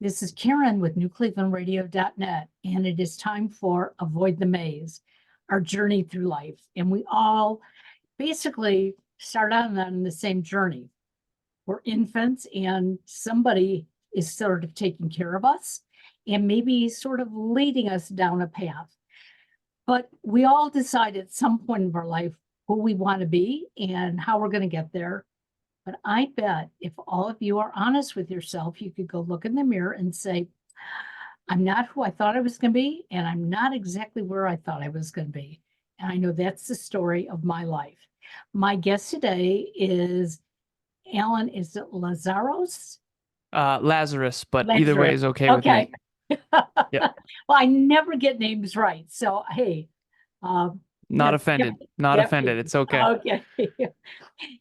This is Karen with newclevelandradio.net, and it is time for Avoid the Maze, our journey through life. And we all basically start out on the same journey. We're infants, and somebody is sort of taking care of us and maybe sort of leading us down a path. But we all decide at some point of our life who we want to be and how we're going to get there. But I bet if all of you are honest with yourself, you could go look in the mirror and say, I'm not who I thought I was going to be, and I'm not exactly where I thought I was going to be. And I know that's the story of my life. My guest today is Alan, is it Lazaros? Lazarus, but either way Lazarus. is okay with me. Yep. Well, I never get names right. So, hey. Not offended. Not offended. It's okay. Okay.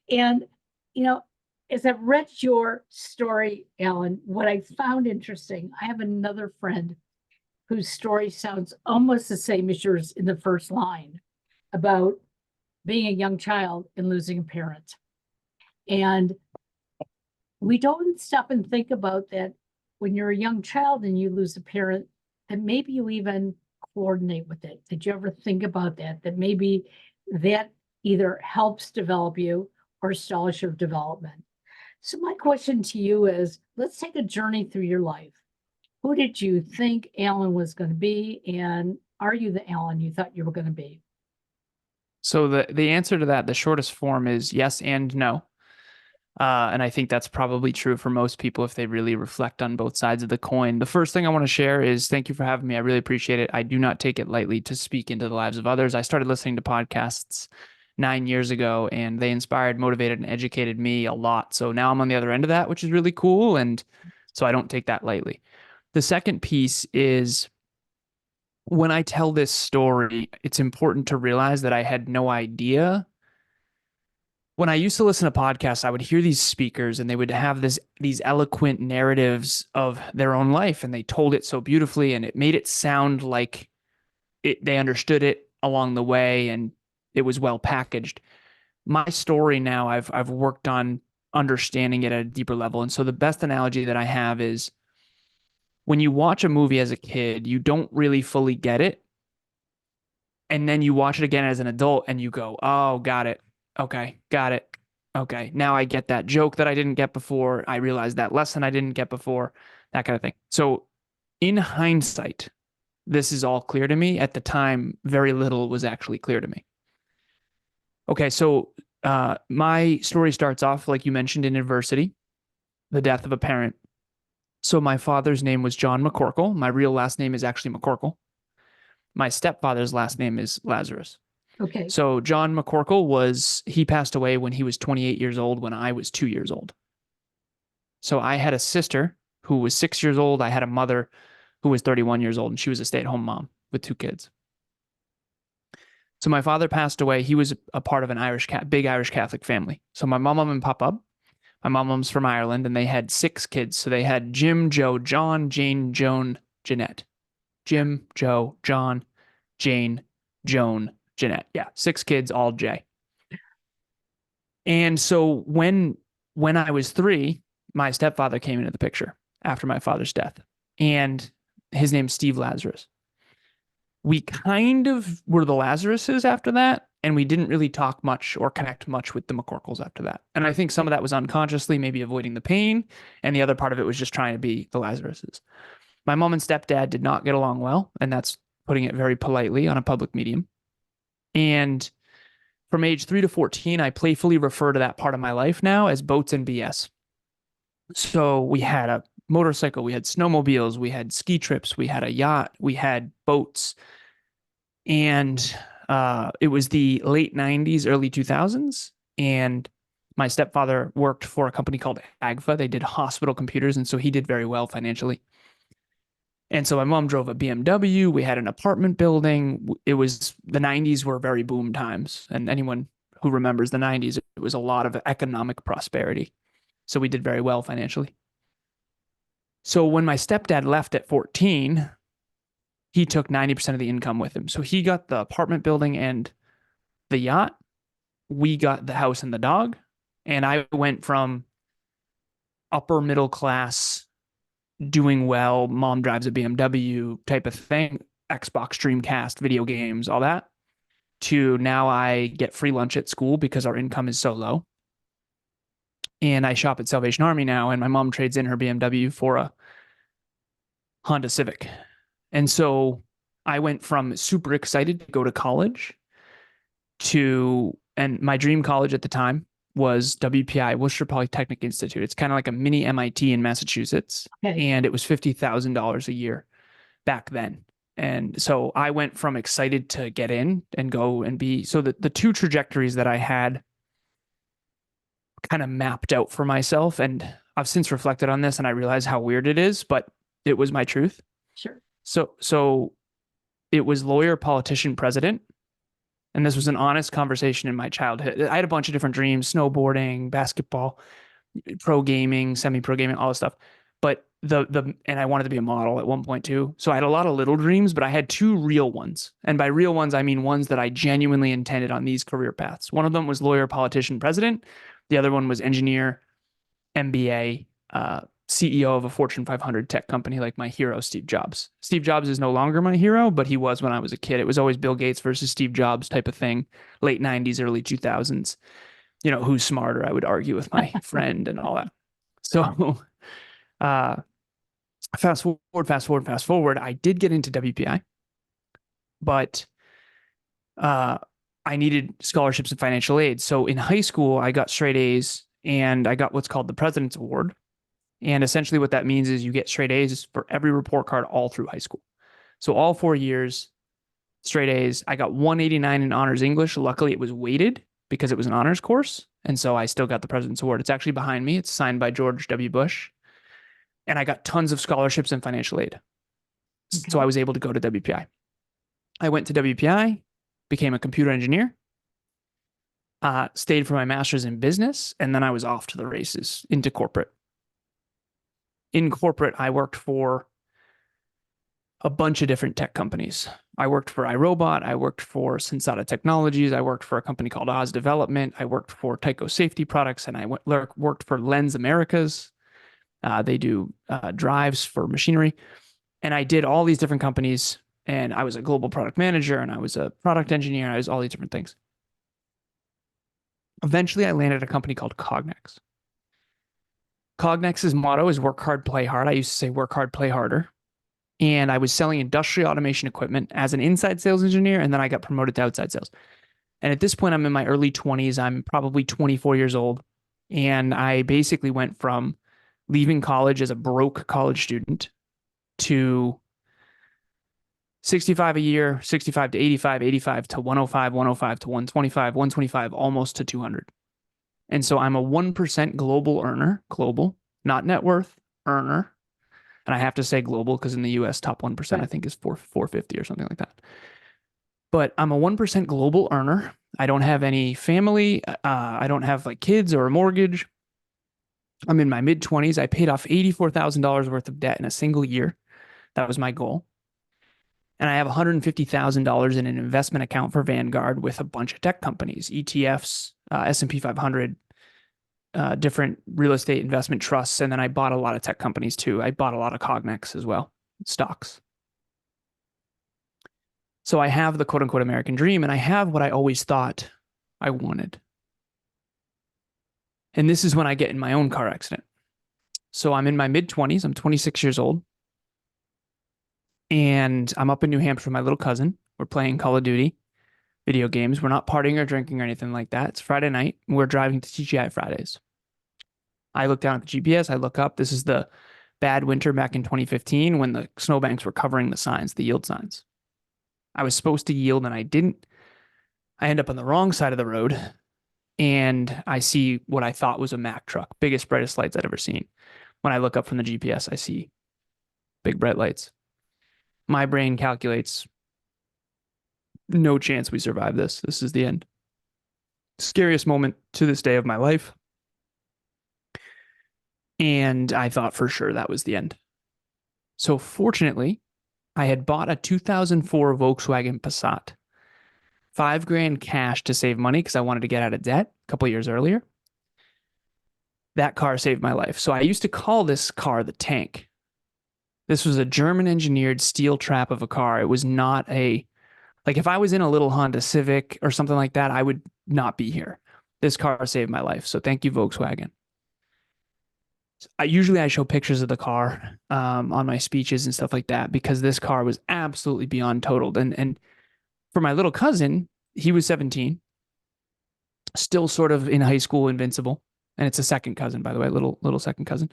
And, as I've read your story, Alan, what I found interesting, I have another friend whose story sounds almost the same as yours in the first line about being a young child and losing a parent. And we don't stop and think about that when you're a young child and you lose a parent, that maybe you even coordinate with it. Did you ever think about that? That maybe that either helps develop you or stalls your development. So my question to you is, let's take a journey through your life. Who did you think Alan was going to be? And are you the Alan you thought you were going to be? So the answer to that, the shortest form is yes and no. And I think that's probably true for most people if they really reflect on both sides of the coin. The first thing I want to share is thank you for having me. I really appreciate it. I do not take it lightly to speak into the lives of others. I started listening to podcasts 9 years ago, and they inspired, motivated, and educated me a lot. So now I'm on the other end of that, which is really cool. And so I don't take that lightly. The second piece is when I tell this story, it's important to realize that I had no idea. When I used to listen to podcasts, I would hear these speakers and they would have these eloquent narratives of their own life, and they told it so beautifully, and it made it sound like they understood it along the way and it was well packaged. My story now, I've worked on understanding it at a deeper level. And so the best analogy that I have is when you watch a movie as a kid, you don't really fully get it. And then you watch it again as an adult and you go, oh, got it. Okay, got it. Okay, now I get that joke that I didn't get before. I realized that lesson I didn't get before, that kind of thing. So in hindsight, this is all clear to me. At the time, very little was actually clear to me. Okay, so my story starts off, like you mentioned, in adversity, the death of a parent. So my father's name was John McCorkle. My real last name is actually McCorkle. My stepfather's last name is Lazarus. Okay. So John McCorkle he passed away when he was 28 years old, when I was 2 years old. So I had a sister who was 6 years old. I had a mother who was 31 years old, and she was a stay-at-home mom with 2 kids. So my father passed away. He was a part of an big Irish Catholic family. So my mom and pop. My mom's from Ireland, and they had 6 kids. So they had Jim, Joe, John, Jane, Joan, Jeanette. Jim, Joe, John, Jane, Joan, Jeanette. Yeah, 6 kids, all J. And so when I was 3, my stepfather came into the picture after my father's death, and his name's Steve Lazarus. We kind of were the Lazaruses after that, and we didn't really talk much or connect much with the McCorkles after that. And I think some of that was unconsciously, maybe avoiding the pain, and the other part of it was just trying to be the Lazaruses. My mom and stepdad did not get along well, and that's putting it very politely on a public medium. And from age 3 to 14, I playfully refer to that part of my life now as boats and BS. So we had a motorcycle, we had snowmobiles, we had ski trips, we had a yacht, we had boats. And it was the late 90s, early 2000s. And my stepfather worked for a company called AGFA. They did hospital computers. And so he did very well financially. And so my mom drove a BMW. We had an apartment building. It was the 90s were very boom times. And anyone who remembers the 90s, it was a lot of economic prosperity. So we did very well financially. So when my stepdad left at 14, he took 90% of the income with him. So he got the apartment building and the yacht. We got the house and the dog. And I went from upper middle class doing well, mom drives a BMW type of thing, Xbox, Dreamcast, video games, all that, to now I get free lunch at school because our income is so low. And I shop at Salvation Army now, and my mom trades in her BMW for a Honda Civic. And so I went from super excited to go to college and my dream college at the time was WPI, Worcester Polytechnic Institute. It's kind of like a mini MIT in Massachusetts. Okay. And it was $50,000 a year back then. And so I went from excited to get in and go and be, so the two trajectories that I had kind of mapped out for myself. And I've since reflected on this and I realize how weird it is, but it was my truth. Sure. So it was lawyer, politician, president. And this was an honest conversation in my childhood. I had a bunch of different dreams: snowboarding, basketball, pro gaming, semi-pro gaming, all this stuff. But and I wanted to be a model at one point too. So I had a lot of little dreams, but I had two real ones. And by real ones, I mean ones that I genuinely intended on these career paths. One of them was lawyer, politician, president. The other one was engineer, MBA, CEO of a Fortune 500 tech company, like my hero, Steve Jobs. Steve Jobs is no longer my hero, but he was when I was a kid. It was always Bill Gates versus Steve Jobs type of thing, late 90s, early 2000s. You know, who's smarter, I would argue with my friend and all that. So fast forward, I did get into WPI, but I needed scholarships and financial aid. So in high school, I got straight A's and I got what's called the President's Award. And essentially what that means is you get straight A's for every report card all through high school. So all 4 years, straight A's. I got 189 in honors English. Luckily, it was weighted because it was an honors course. And so I still got the President's Award. It's actually behind me. It's signed by George W. Bush. And I got tons of scholarships and financial aid. Okay. So I was able to go to WPI. I went to WPI, became a computer engineer, stayed for my master's in business, and then I was off to the races into corporate. In corporate, I worked for a bunch of different tech companies. I worked for iRobot. I worked for Sensata Technologies. I worked for a company called Oz Development. I worked for Tyco Safety Products, and I worked for Lens Americas. They do drives for machinery. And I did all these different companies, and I was a global product manager, and I was a product engineer. I was all these different things. Eventually, I landed at a company called Cognex. Cognex's motto is work hard, play hard. I used to say work hard, play harder. And I was selling industrial automation equipment as an inside sales engineer, and then I got promoted to outside sales. And at this point, I'm in my early 20s. I'm probably 24 years old. And I basically went from leaving college as a broke college student to 65 a year, 65 to 85, 85 to 105, 105 to 125, 125, almost to 200. And so I'm a 1% global earner, global, not net worth, earner. And I have to say global because in the US, top 1%, right, I think is 450 or something like that. But I'm a 1% global earner. I don't have any family. I don't have like kids or a mortgage. I'm in my mid 20s. I paid off $84,000 worth of debt in a single year. That was my goal. And I have $150,000 in an investment account for Vanguard with a bunch of tech companies, ETFs, S&P 500, different real estate investment trusts. And then I bought a lot of tech companies too. I bought a lot of Cognex as well, stocks. So I have the quote unquote American dream, and I have what I always thought I wanted. And this is when I get in my own car accident. So I'm in my mid 20s. I'm 26 years old. And I'm up in New Hampshire with my little cousin. We're playing Call of Duty video games. We're not partying or drinking or anything like that. It's Friday night. We're driving to TGI Fridays. I look down at the GPS. I look up. This is the bad winter back in 2015 when the snowbanks were covering the signs, the yield signs. I was supposed to yield and I didn't. I end up on the wrong side of the road and I see what I thought was a Mack truck, biggest, brightest lights I'd ever seen. When I look up from the GPS, I see big, bright lights. My brain calculates, no chance we survive this. This is the end. Scariest moment to this day of my life. And I thought for sure that was the end. So fortunately, I had bought a 2004 Volkswagen Passat. $5,000 cash to save money because I wanted to get out of debt a couple of years earlier. That car saved my life. So I used to call this car the tank This was a German engineered steel trap of a car. It was not like if I was in a little Honda Civic or something like that, I would not be here. This car saved my life. So thank you, Volkswagen. I show pictures of the car on my speeches and stuff like that because this car was absolutely beyond totaled. And for my little cousin, he was 17, still sort of in high school, invincible. And it's a second cousin, by the way, little second cousin.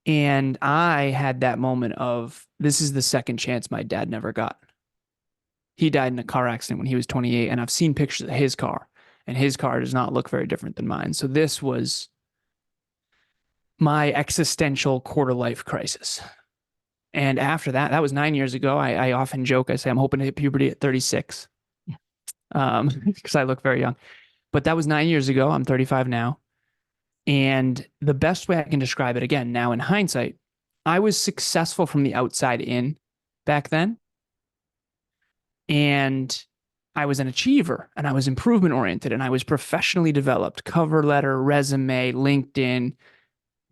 And I had that moment of this is the second chance my dad never got. He died in a car accident when he was 28, and I've seen pictures of his car, and his car does not look very different than mine. So this was my existential quarter life crisis. And after that, that was 9 years ago. I often joke, I say I'm hoping to hit puberty at 36 because I look very young. But that was 9 years ago. I'm 35 now. And the best way I can describe it, again, now in hindsight, I was successful from the outside in back then. And I was an achiever and I was improvement oriented and I was professionally developed, cover letter, resume, LinkedIn,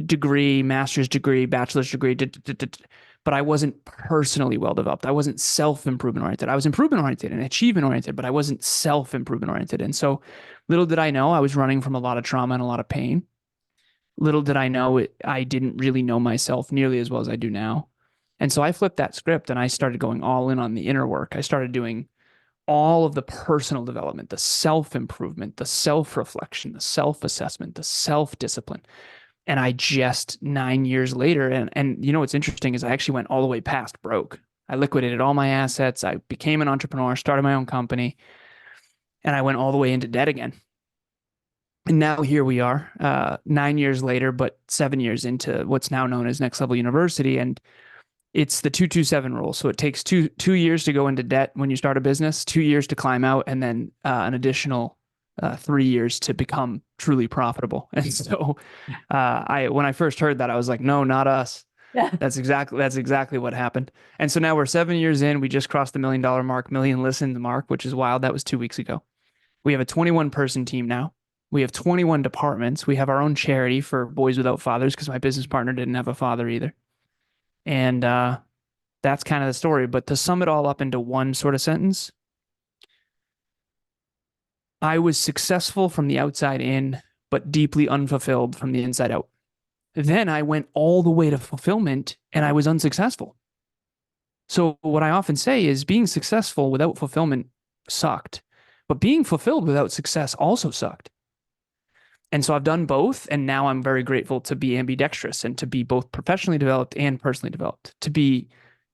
degree, master's degree, bachelor's degree, but I wasn't personally well developed. I wasn't self-improvement oriented. I was improvement oriented and achievement oriented, but I wasn't self-improvement oriented. And so little did I know I was running from a lot of trauma and a lot of pain. Little did I know I didn't really know myself nearly as well as I do now. And so I flipped that script and I started going all in on the inner work. I started doing all of the personal development, the self-improvement, the self-reflection, the self-assessment, the self-discipline. And I just 9 years later, and you know what's interesting is I actually went all the way past broke. I liquidated all my assets. I became an entrepreneur, started my own company, and I went all the way into debt again. And now here we are, 9 years later, but 7 years into what's now known as Next Level University. And it's the 2-2-7 rule. So it takes two years to go into debt when you start a business, 2 years to climb out, and then an additional 3 years to become truly profitable. And so when I first heard that, I was like, no, not us. Yeah. That's exactly what happened. And so now we're 7 years in. We just crossed the $1 million mark, million listens mark, which is wild. That was 2 weeks ago. We have a 21-person team now. We have 21 departments. We have our own charity for Boys Without Fathers because my business partner didn't have a father either. And that's kind of the story. But to sum it all up into one sort of sentence, I was successful from the outside in, but deeply unfulfilled from the inside out. Then I went all the way to fulfillment and I was unsuccessful. So what I often say is being successful without fulfillment sucked, but being fulfilled without success also sucked. And so I've done both. And now I'm very grateful to be ambidextrous and to be both professionally developed and personally developed, to be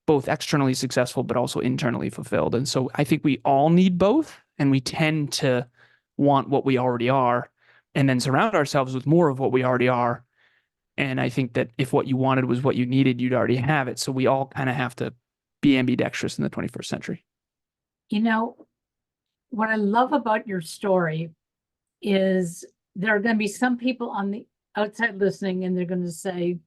both externally successful, but also internally fulfilled. And so I think we all need both. And we tend to want what we already are and then surround ourselves with more of what we already are. And I think that if what you wanted was what you needed, you'd already have it. So we all kind of have to be ambidextrous in the 21st century. You know, what I love about your story is there are going to be some people on the outside listening, and they're going to say,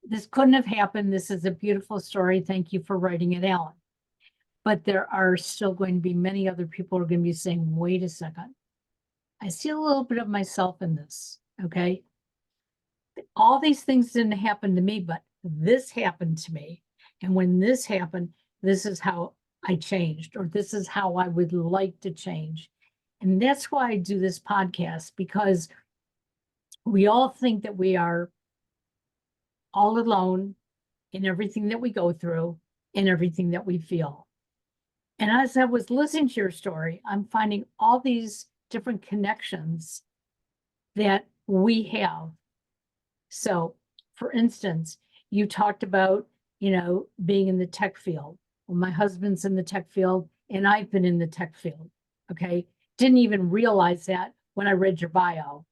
this couldn't have happened. This is a beautiful story. Thank you for writing it, Alan. But there are still going to be many other people who are going to be saying, wait a second. I see a little bit of myself in this, okay? All these things didn't happen to me, but this happened to me. And when this happened, this is how I changed, or this is how I would like to change. And that's why I do this podcast, because we all think that we are all alone in everything that we go through, in everything that we feel. And as I was listening to your story, I'm finding all these different connections that we have. So, for instance, you talked about, being in the tech field. Well, my husband's in the tech field and I've been in the tech field. Okay. Didn't even realize that when I read your bio.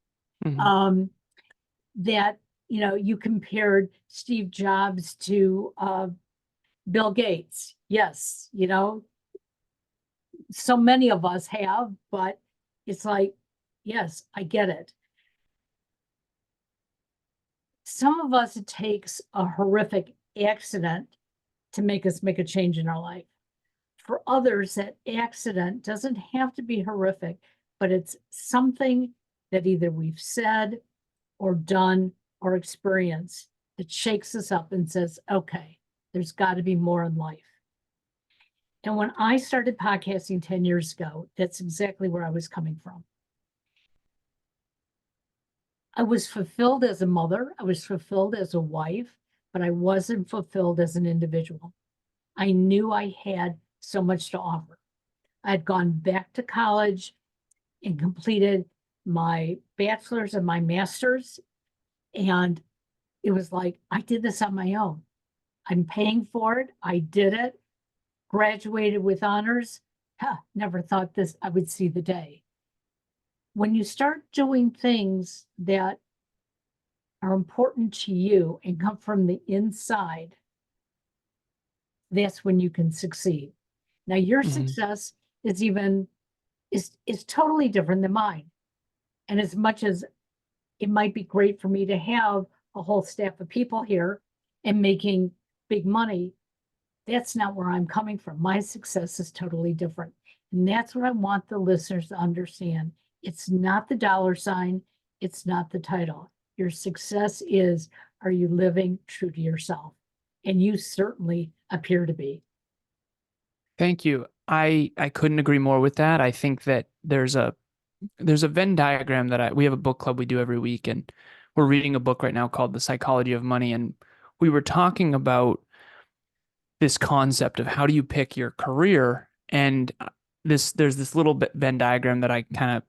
Mm-hmm. That, you compared Steve Jobs to Bill Gates. Yes. So many of us have, but it's like, yes, I get it. Some of us, it takes a horrific accident to make us make a change in our life. For others, that accident doesn't have to be horrific, but it's something that either we've said or done or experienced that shakes us up and says, okay, there's got to be more in life. And when I started podcasting 10 years ago, that's exactly where I was coming from. I was fulfilled as a mother, I was fulfilled as a wife, but I wasn't fulfilled as an individual. I knew I had so much to offer. I had gone back to college and completed my bachelor's and my master's. And it was like, I did this on my own. I'm paying for it. I did it, graduated with honors. Never thought this I would see the day. When you start doing things that are important to you and come from the inside, that's when you can succeed. Now, your success is totally different than mine. And as much as it might be great for me to have a whole staff of people here and making big money, that's not where I'm coming from. My success is totally different. And that's what I want the listeners to understand. It's not the dollar sign. It's not the title. Your success is, are you living true to yourself? And you certainly appear to be. Thank you. I couldn't agree more with that. I think that there's a Venn diagram that we have a book club we do every week, and we're reading a book right now called The Psychology of Money. And we were talking about this concept of how do you pick your career. And there's this little bit Venn diagram that I kind of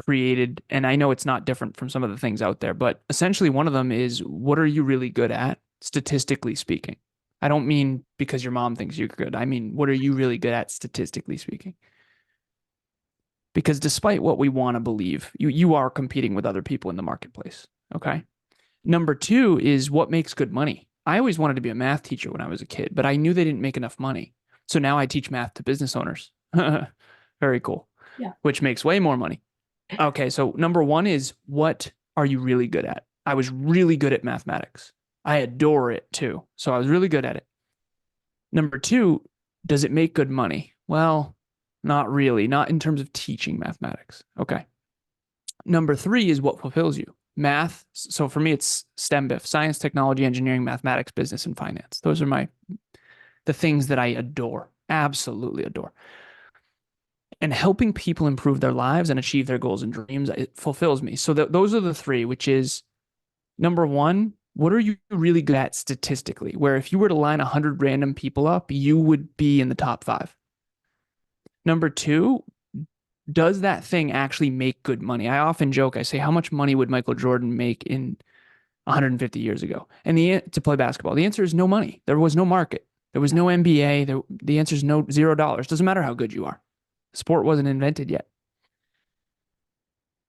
created. And I know it's not different from some of the things out there, but essentially one of them is, what are you really good at, statistically speaking? I don't mean because your mom thinks you're good. I mean, what are you really good at, statistically speaking? Because despite what we want to believe, you are competing with other people in the marketplace. Okay. Number two is, what makes good money? I always wanted to be a math teacher when I was a kid, but I knew they didn't make enough money. So now I teach math to business owners. Very cool. Yeah. Which makes way more money. Okay. So number one is, what are you really good at? I was really good at mathematics. I adore it too. So I was really good at it. Number two, does it make good money? Well, not really, not in terms of teaching mathematics. Okay. Number three is, what fulfills you? Math. So for me, it's STEM-BIF: science, technology, engineering, mathematics, business, and finance. Those are the things that I adore, absolutely adore. And helping people improve their lives and achieve their goals and dreams, it fulfills me. So those are the three, which is, number one, what are you really good at statistically? Where if you were to line 100 random people up, you would be in the top 5. Number two, does that thing actually make good money? I often joke, I say, how much money would Michael Jordan make in 150 years ago? And to play basketball, the answer is no money. There was no market. There was no NBA. The answer is no, $0. Doesn't matter how good you are. Sport wasn't invented yet.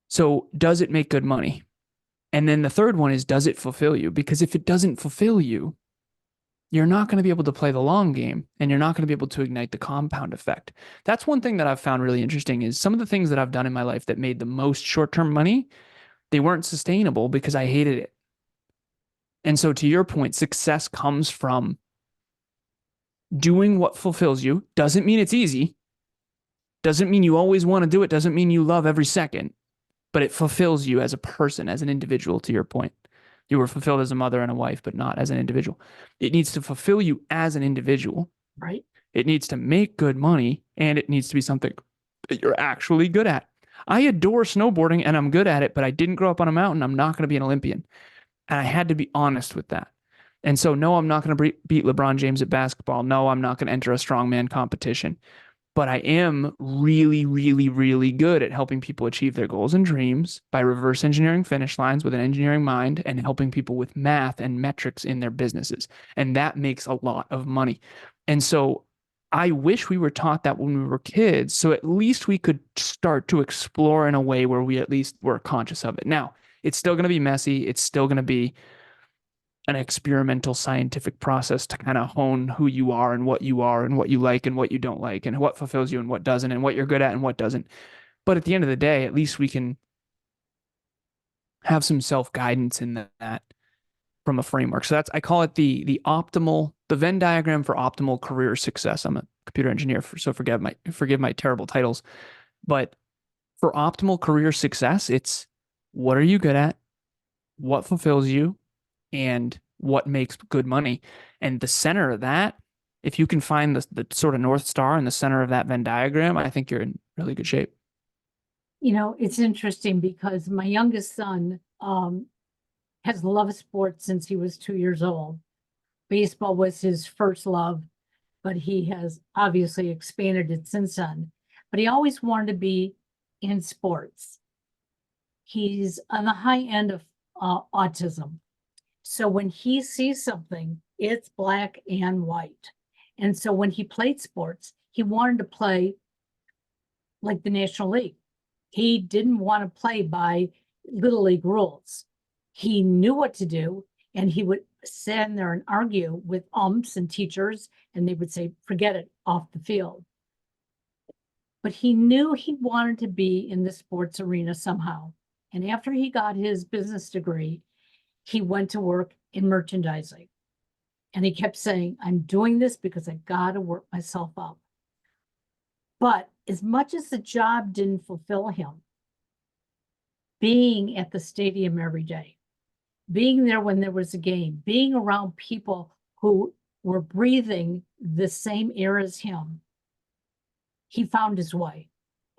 So does it make good money? And then the third one is, does it fulfill you? Because if it doesn't fulfill you, you're not going to be able to play the long game, and you're not going to be able to ignite the compound effect. That's one thing that I've found really interesting, is some of the things that I've done in my life that made the most short-term money, they weren't sustainable because I hated it. And so to your point, success comes from doing what fulfills you. Doesn't mean it's easy. Doesn't mean you always want to do it. Doesn't mean you love every second, but it fulfills you as a person, as an individual, to your point. You were fulfilled as a mother and a wife, but not as an individual. It needs to fulfill you as an individual. Right. It needs to make good money, and it needs to be something that you're actually good at. I adore snowboarding and I'm good at it, but I didn't grow up on a mountain. I'm not going to be an Olympian. And I had to be honest with that. And so, no, I'm not going to beat LeBron James at basketball. No, I'm not going to enter a strongman competition. But I am really, really, really good at helping people achieve their goals and dreams by reverse engineering finish lines with an engineering mind, and helping people with math and metrics in their businesses. And that makes a lot of money. And so I wish we were taught that when we were kids, so at least we could start to explore in a way where we at least were conscious of it. Now, it's still going to be messy. It's still going to be an experimental scientific process to kind of hone who you are and what you like and what you don't like, and what fulfills you and what doesn't, and what you're good at and what doesn't. But at the end of the day, at least we can have some self-guidance in that from a framework. So I call it the Venn diagram for optimal career success. I'm a computer engineer, so forgive my terrible titles. But for optimal career success, it's, what are you good at? What fulfills you? And what makes good money. And the center of that, if you can find the sort of North Star in the center of that Venn diagram, I think you're in really good shape. It's interesting because my youngest son has loved sports since he was 2 years old. Baseball was his first love, but he has obviously expanded it since then. But he always wanted to be in sports. He's on the high end of autism. So when he sees something, it's black and white. And so when he played sports, he wanted to play like the National League. He didn't want to play by Little League rules. He knew what to do, and he would stand there and argue with umps and teachers, and they would say, forget it, off the field. But he knew he wanted to be in the sports arena somehow. And after he got his business degree, he went to work in merchandising. And he kept saying, I'm doing this because I got to work myself up. But as much as the job didn't fulfill him, being at the stadium every day, being there when there was a game, being around people who were breathing the same air as him, he found his way.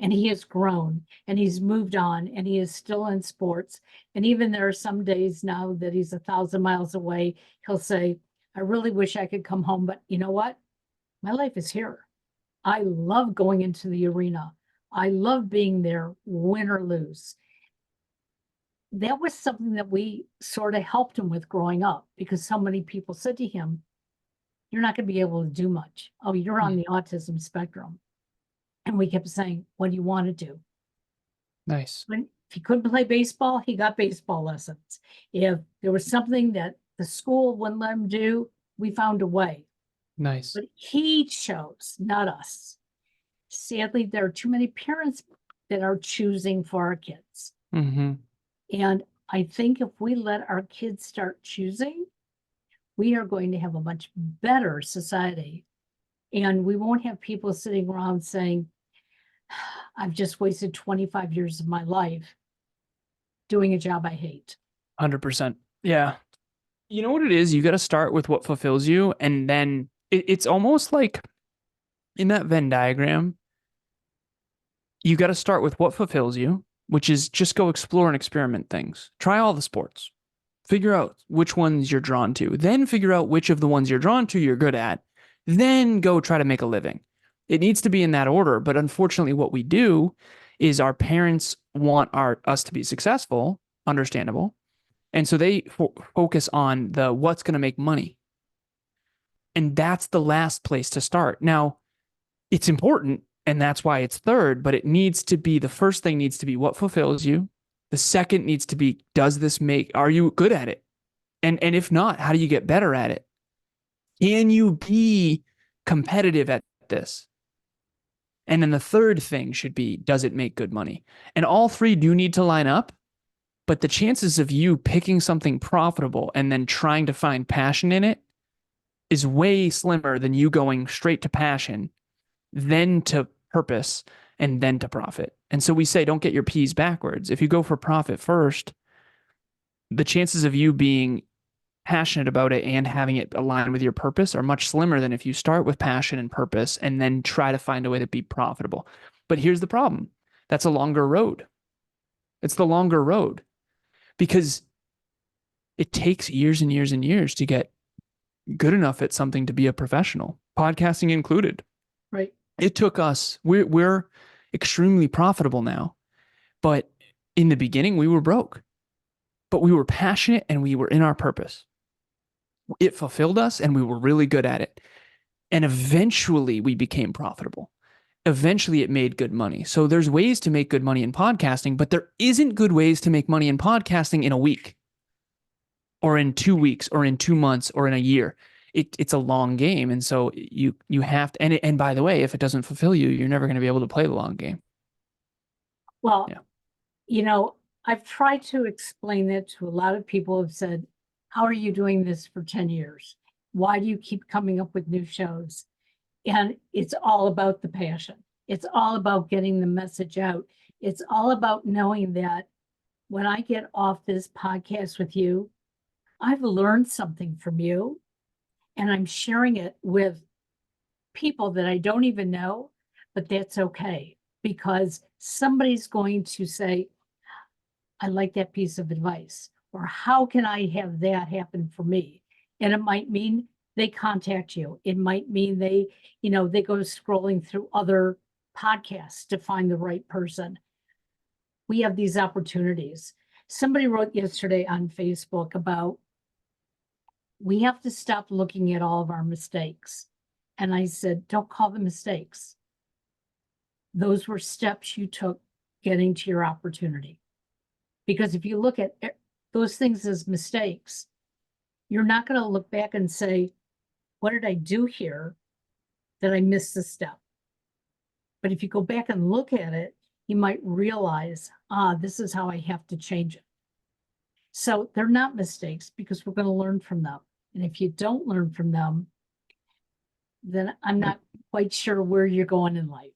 And he has grown and he's moved on and he is still in sports. And even there are some days now that he's 1,000 miles away, he'll say, I really wish I could come home, but you know what? My life is here. I love going into the arena. I love being there, win or lose. That was something that we sort of helped him with growing up because so many people said to him, you're not going to be able to do much. Oh, you're on the autism spectrum. And we kept saying, what do you want to do? Nice. If he couldn't play baseball, he got baseball lessons. If there was something that the school wouldn't let him do, we found a way. Nice. But he chose, not us. Sadly, there are too many parents that are choosing for our kids. Mm-hmm. And I think if we let our kids start choosing, we are going to have a much better society. And we won't have people sitting around saying, I've just wasted 25 years of my life doing a job I hate. 100%. Yeah. You know what it is? You got to start with what fulfills you. And then it's almost like in that Venn diagram, you got to start with what fulfills you, which is just go explore and experiment things. Try all the sports. Figure out which ones you're drawn to. Then figure out which of the ones you're drawn to you're good at. Then go try to make a living. It needs to be in that order. But unfortunately, what we do is our parents want us to be successful, understandable. And so they focus on the what's going to make money. And that's the last place to start. Now, it's important, and that's why it's third, but it needs to be, the first thing needs to be what fulfills you. The second needs to be, are you good at it? And if not, how do you get better at it? Can you be competitive at this? And then the third thing should be, does it make good money? And all three do need to line up, but the chances of you picking something profitable and then trying to find passion in it is way slimmer than you going straight to passion, then to purpose, and then to profit. And so we say, don't get your P's backwards. If you go for profit first, the chances of you being passionate about it and having it align with your purpose are much slimmer than if you start with passion and purpose and then try to find a way to be profitable. But here's the problem. That's a longer road. It's the longer road because it takes years and years and years to get good enough at something to be a professional, podcasting included. Right. It took us, we're extremely profitable now, but in the beginning we were broke, but we were passionate and we were in our purpose. It fulfilled us and we were really good at it. And eventually we became profitable. Eventually it made good money. So there's ways to make good money in podcasting, but there isn't good ways to make money in podcasting in a week or in 2 weeks or in 2 months or in a year. It's a long game. And so you have to, and by the way, if it doesn't fulfill you, you're never going to be able to play the long game. Well, I've tried to explain that to a lot of people who have said, how are you doing this for 10 years? Why do you keep coming up with new shows? And it's all about the passion. It's all about getting the message out. It's all about knowing that when I get off this podcast with you, I've learned something from you, and I'm sharing it with people that I don't even know, but that's okay because somebody's going to say, I like that piece of advice, or how can I have that happen for me? And it might mean they contact you. It might mean they go scrolling through other podcasts to find the right person. We have these opportunities. Somebody wrote yesterday on Facebook about we have to stop looking at all of our mistakes. And I said, don't call them mistakes. Those were steps you took getting to your opportunity. Because if you look at those things as mistakes, you're not going to look back and say, what did I do here that I missed a step? But if you go back and look at it, you might realize, this is how I have to change it. So they're not mistakes because we're going to learn from them. And if you don't learn from them, then I'm not quite sure where you're going in life.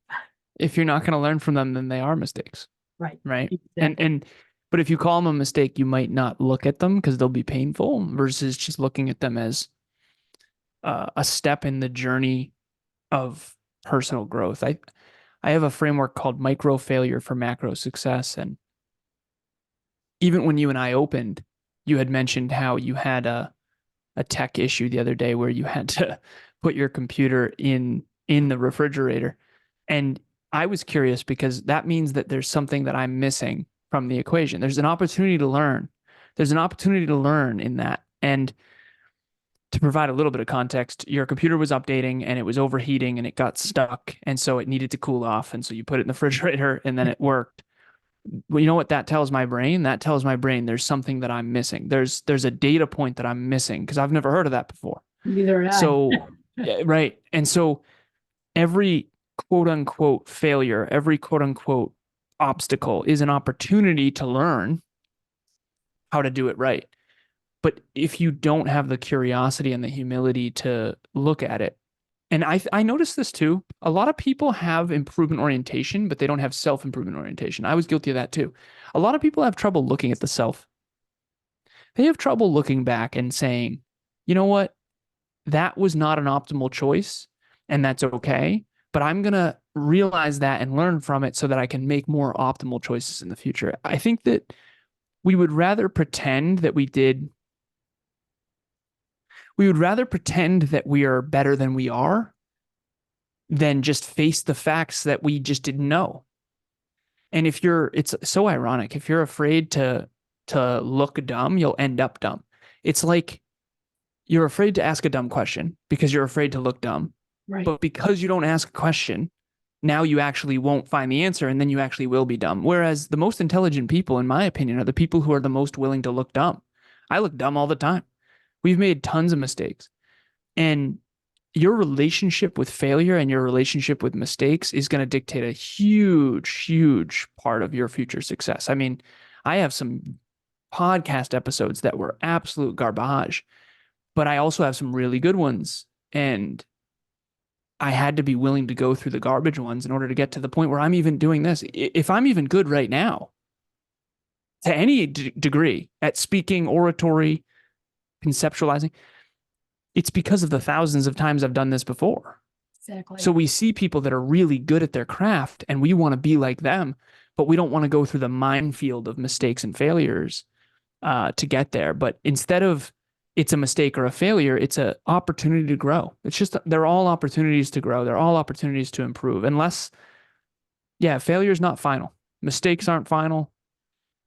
If you're not going to learn from them, then they are mistakes. Right. Right. Exactly. But if you call them a mistake, you might not look at them because they'll be painful versus just looking at them as a step in the journey of personal growth. I have a framework called micro failure for macro success. And even when you and I opened, you had mentioned how you had a tech issue the other day where you had to put your computer in the refrigerator. And I was curious because that means that there's something that I'm missing from the equation. There's an opportunity to learn. There's an opportunity to learn in that. And to provide a little bit of context, your computer was updating and it was overheating and it got stuck. And so it needed to cool off. And so you put it in the refrigerator and then it worked. Well, you know what that tells my brain? That tells my brain there's something that I'm missing. There's a data point that I'm missing because I've never heard of that before. Neither have I. So, right. And so every quote unquote failure, every quote unquote obstacle is an opportunity to learn how to do it right. But if you don't have the curiosity and the humility to look at it, and I noticed this too, a lot of people have improvement orientation, but they don't have self-improvement orientation. I was guilty of that too. A lot of people have trouble looking at the self. They have trouble looking back and saying, you know what? That was not an optimal choice, and that's okay. But I'm going to realize that and learn from it so that I can make more optimal choices in the future. I think that we would rather pretend that we would rather pretend that we are better than we are than just face the facts that we just didn't know. And it's so ironic. If you're afraid to look dumb, you'll end up dumb. It's like you're afraid to ask a dumb question because you're afraid to look dumb. Right. But because you don't ask a question, now you actually won't find the answer and then you actually will be dumb. Whereas the most intelligent people, in my opinion, are the people who are the most willing to look dumb. I look dumb all the time. We've made tons of mistakes. And your relationship with failure and your relationship with mistakes is going to dictate a huge, huge part of your future success. I mean, I have some podcast episodes that were absolute garbage, but I also have some really good ones. And I had to be willing to go through the garbage ones in order to get to the point where I'm even doing this. If I'm even good right now, to any degree at speaking, oratory, conceptualizing, it's because of the thousands of times I've done this before. Exactly. So we see people that are really good at their craft and we want to be like them, but we don't want to go through the minefield of mistakes and failures to get there. But instead of it's a mistake or a failure, it's an opportunity to grow. It's just, they're all opportunities to grow. They're all opportunities to improve. Failure is not final. Mistakes aren't final.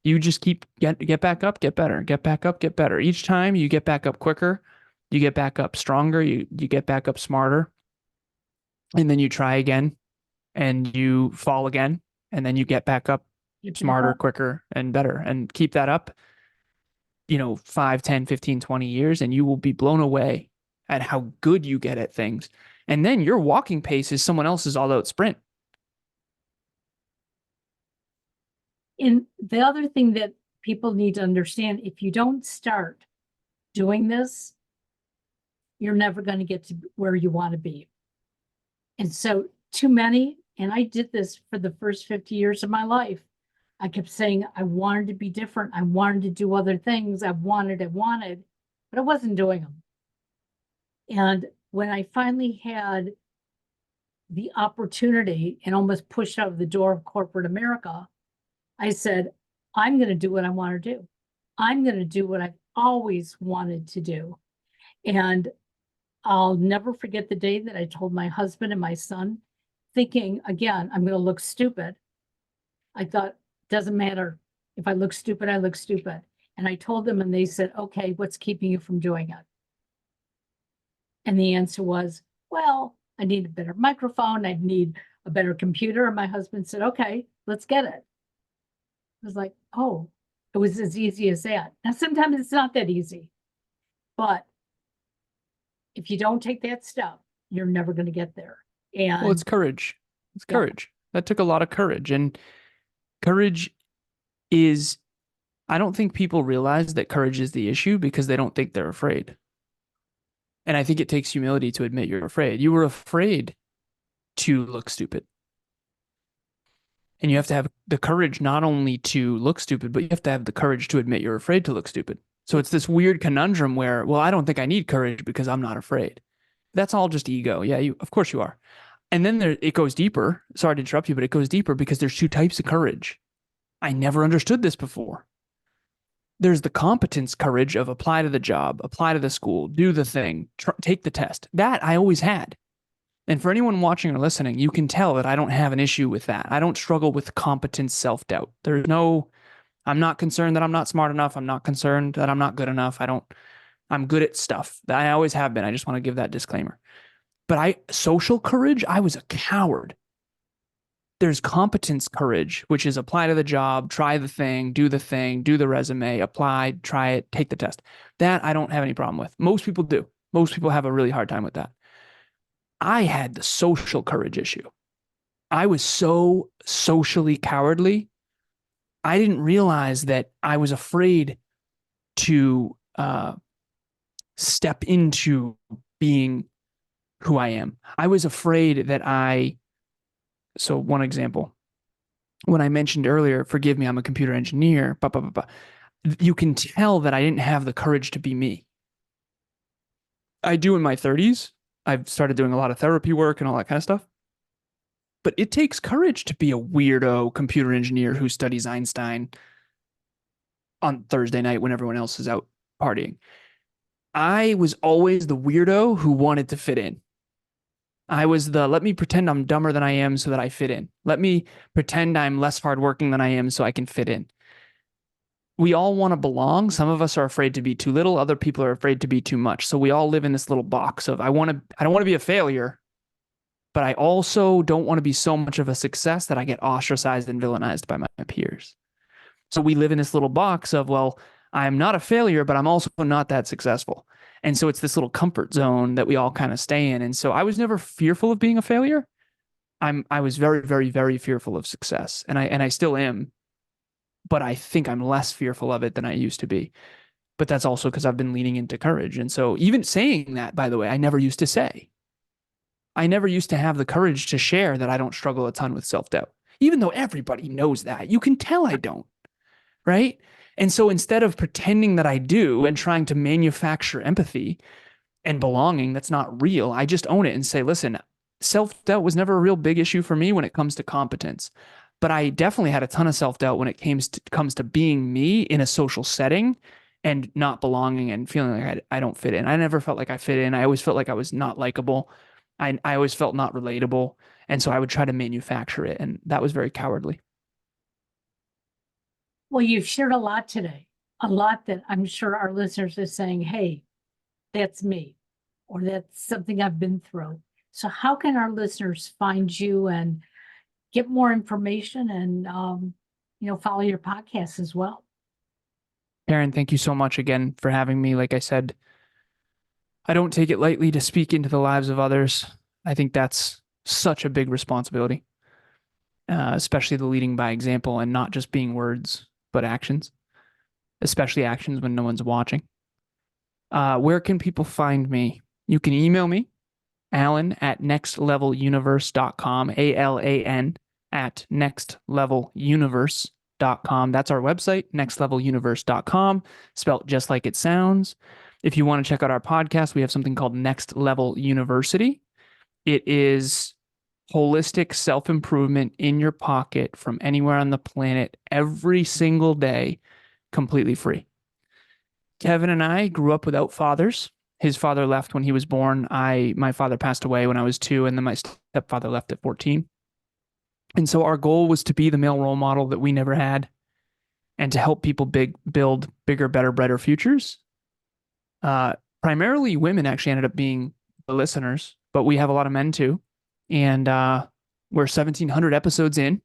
You just get back up, get better, get back up, get better. Each time you get back up quicker, you get back up stronger, you get back up smarter. And then you try again and you fall again. And then you get back up smarter, quicker, and better. And keep that up, 5, 10, 15, 20 years, and you will be blown away at how good you get at things. And then your walking pace is someone else's all-out sprint. And the other thing that people need to understand, if you don't start doing this, you're never going to get to where you want to be. And so too many, and I did this for the first 50 years of my life. I kept saying I wanted to be different. I wanted to do other things. I wanted. but I wasn't doing them. And when I finally had the opportunity and almost pushed out of the door of corporate America, I said, I'm going to do what I want to do. I'm going to do what I've always wanted to do. And I'll never forget the day that I told my husband and my son, thinking, again, I'm going to look stupid. I thought, doesn't matter. If I look stupid, I look stupid. And I told them, and they said, okay, what's keeping you from doing it? And the answer was, well, I need a better microphone. I need a better computer. And my husband said, okay, let's get it. I was like, oh, it was as easy as that. Now, sometimes it's not that easy, but if you don't take that step, you're never going to get there. And Well, it's courage. It's Yeah. courage. That took a lot of courage. And courage is, I don't think people realize that courage is the issue because they don't think they're afraid. And I think it takes humility to admit you're afraid. You were afraid to look stupid. And you have to have the courage not only to look stupid, but you have to have the courage to admit you're afraid to look stupid. So it's this weird conundrum where, well, I don't think I need courage because I'm not afraid. That's all just ego. Yeah, of course you are. And then it goes deeper. Sorry to interrupt you, but it goes deeper because there's two types of courage. I never understood this before. There's the competence courage of apply to the job, apply to the school, do the thing, take the test. That I always had. And for anyone watching or listening, you can tell that I don't have an issue with that. I don't struggle with competence self-doubt. I'm not concerned that I'm not smart enough. I'm not concerned that I'm not good enough. I'm good at stuff. I always have been. I just want to give that disclaimer. But social courage, I was a coward. There's competence courage, which is apply to the job, try the thing, do the resume, apply, try it, take the test. That I don't have any problem with. Most people do. Most people have a really hard time with that. I had the social courage issue. I was so socially cowardly. I didn't realize that I was afraid to step into being who I am. I was afraid that so one example, when I mentioned earlier, forgive me, I'm a computer engineer, you can tell that I didn't have the courage to be me. I do in my 30s. I've started doing a lot of therapy work and all that kind of stuff. But it takes courage to be a weirdo computer engineer who studies Einstein on Thursday night when everyone else is out partying. I was always the weirdo who wanted to fit in. I was let me pretend I'm dumber than I am so that I fit in. Let me pretend I'm less hardworking than I am so I can fit in. We all want to belong. Some of us are afraid to be too little. Other people are afraid to be too much. So we all live in this little box of I don't want to be a failure, but I also don't want to be so much of a success that I get ostracized and villainized by my peers. So we live in this little box of, well, I'm not a failure, but I'm also not that successful. And so it's this little comfort zone that we all kind of stay in. And so I was never fearful of being a failure. I was very, very, very fearful of success. And I still am, but I think I'm less fearful of it than I used to be. But that's also because I've been leaning into courage. And so even saying that, by the way, I never used to say. I never used to have the courage to share that I don't struggle a ton with self-doubt, even though everybody knows that. You can tell I don't, right? And so instead of pretending that I do and trying to manufacture empathy and belonging that's not real, I just own it and say, listen, self-doubt was never a real big issue for me when it comes to competence. But I definitely had a ton of self-doubt when it comes to being me in a social setting and not belonging and feeling like I don't fit in. I never felt like I fit in. I always felt like I was not likable. I always felt not relatable. And so I would try to manufacture it. And that was very cowardly. Well, you've shared a lot today, a lot that I'm sure our listeners are saying, hey, that's me, or that's something I've been through. So how can our listeners find you and get more information and, follow your podcast as well? Karen, thank you so much again for having me. Like I said, I don't take it lightly to speak into the lives of others. I think that's such a big responsibility, especially the leading by example and not just being words, but actions, especially actions when no one's watching. Where can people find me? You can email me, alan@nextleveluniverse.com, ALAN @nextleveluniverse.com. That's our website, nextleveluniverse.com, spelled just like it sounds. If you want to check out our podcast, we have something called Next Level University. It is holistic self-improvement in your pocket from anywhere on the planet every single day, completely free. Kevin and I grew up without fathers. His father left when he was born. My father passed away when I was 2, and then my stepfather left at 14. And so our goal was to be the male role model that we never had and to help people build bigger, better, brighter futures. Primarily women actually ended up being the listeners, but we have a lot of men too. And we're 1,700 episodes in,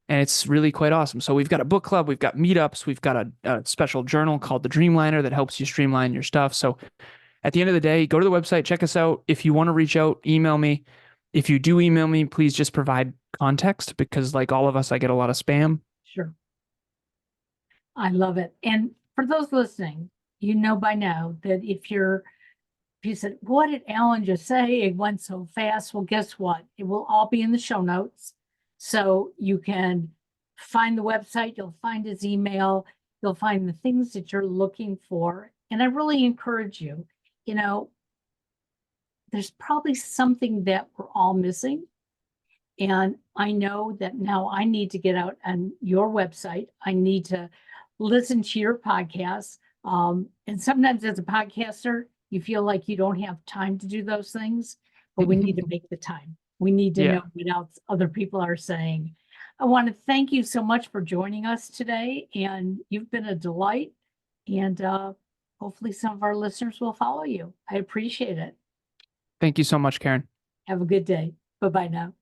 and it's really quite awesome. So we've got a book club, we've got meetups, we've got a special journal called the Dreamliner that helps you streamline your stuff. So at the end of the day, go to the website, check us out. If you want to reach out, email me. If you do email me, please just provide context, because like all of us, I get a lot of spam. Sure. I love it. And for those listening, you know by now that if you said, what did Alan just say? It went so fast. Well, guess what? It will all be in the show notes. So you can find the website, you'll find his email, you'll find the things that you're looking for. And I really encourage you, there's probably something that we're all missing. And I know that now I need to get out on your website. I need to listen to your podcast. And sometimes as a podcaster, you feel like you don't have time to do those things, but we need to make the time. We need to know what else other people are saying. I want to thank you so much for joining us today. And you've been a delight. And hopefully some of our listeners will follow you. I appreciate it. Thank you so much, Karen. Have a good day. Bye-bye now.